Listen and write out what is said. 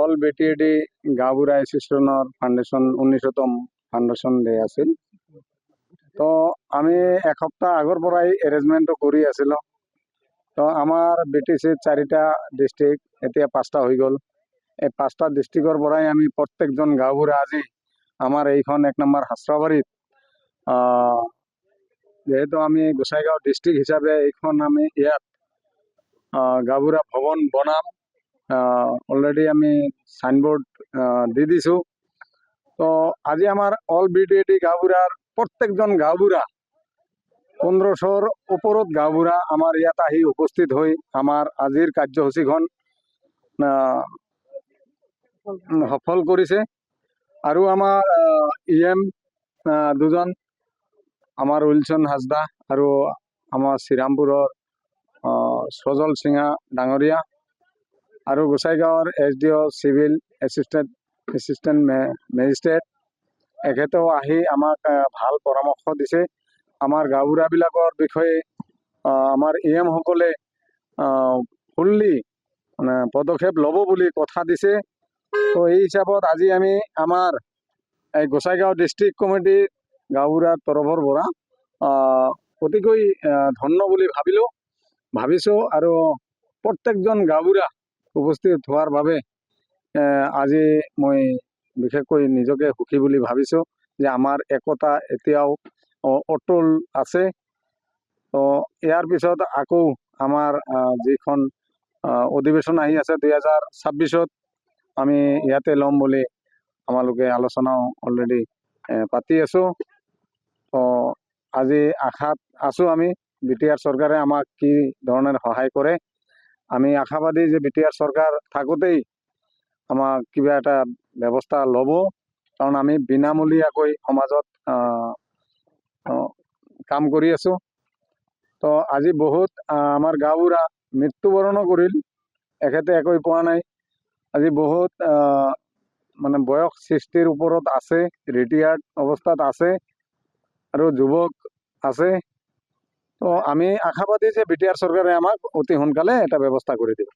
All BTAD গাঁওবুঢ়া এছ'চিয়েশ্যনৰ foundation 19তম foundation day আছিল। তো আমি এসপ্তাহ আগৰ পৰাই এৰেঞ্জমেণ্টটো কৰি আছিলোঁ। তো আমাৰ BTCত 4টা ডিষ্ট্ৰিক্ট, এতিয়া 5টা হৈ গ'ল। এই 5টা ডিষ্ট্ৰিক্টৰ পৰাই আমি প্ৰত্যেকজন গাঁওবুঢ়া আজি আমাৰ এইখন 1 নম্বৰ হাছৰাবাৰীত, যেহেতু আমি গোসাইগাঁও ডিষ্ট্ৰিক্ট হিচাপে এইখন আমি ইয়াত গাঁওবুঢ়া ভৱন বনাম। অলৰেডি আমি সাইনবোৰ্ড দি দিছোঁ। তো আজি আমাৰ অল বিটিএডি গাঁওবুঢ়াৰ প্ৰত্যেকজন গাঁওবুঢ়া 1500ৰ ওপৰত গাঁওবুঢ়া আমাৰ ইয়াত আহি উপস্থিত হৈ আমাৰ আজিৰ কাৰ্যসূচীখন সফল কৰিছে। আৰু আমাৰ EM দুজন, আমাৰ উইলচন হাজদা আৰু আমাৰ শ্ৰীৰামপুৰৰ সজল সিঙা ডাঙৰীয়া আৰু গোসাইগাঁৱৰ SDO চিভিল এছিষ্টেণ্ট মেজিষ্ট্ৰেট, এখেতেও আহি আমাক ভাল পৰামৰ্শ দিছে। আমাৰ গাঁওবুঢ়াবিলাকৰ বিষয়ে আমাৰ EM সকলে ফুল্লি পদক্ষেপ ল'ব বুলি কথা দিছে। তো এই হিচাপত আজি আমি আমাৰ এই গোসাইগাঁও ডিষ্ট্ৰিক্ট কমিটিৰ গাঁওবুঢ়াৰ তৰফৰ পৰা অতিকৈ ধন্য বুলি ভাবিছোঁ আৰু প্ৰত্যেকজন গাঁওবুঢ়া উপস্থিত হোৱাৰ বাবে আজি মই বিশেষকৈ নিজকে সুখী বুলি ভাবিছোঁ যে আমাৰ একতা এতিয়াও অটল আছে। তো ইয়াৰ পিছত আকৌ আমাৰ যিখন অধিৱেশন আহি আছে 2026ত আমি ইয়াতে ল'ম বুলি আমালোকে আলোচনাও অলৰেডি পাতি আছোঁ। তো আজি আশাত আছোঁ আমি BTR চৰকাৰে আমাক কি ধৰণে সহায় কৰে। আমি আশাবাদী যে BTR চৰকাৰ থাকোঁতেই আমাক কিবা এটা ব্যৱস্থা ল'ব, কাৰণ আমি বিনামূলীয়াকৈ সমাজত কাম কৰি আছোঁ। তো আজি বহুত আমাৰ গাঁওবুঢ়া মৃত্যুবৰণো কৰিল, এখেতে একোৱে পোৱা নাই। আজি বহুত মানে বয়স 60ৰ ওপৰত আছে, ৰিটায়াৰ্ড অৱস্থাত আছে আৰু যুৱক আছে। তো আমি আশাবাদী যে BTR চৰকাৰে আমাক অতি সোনকালে এটা ব্যৱস্থা কৰি দিব।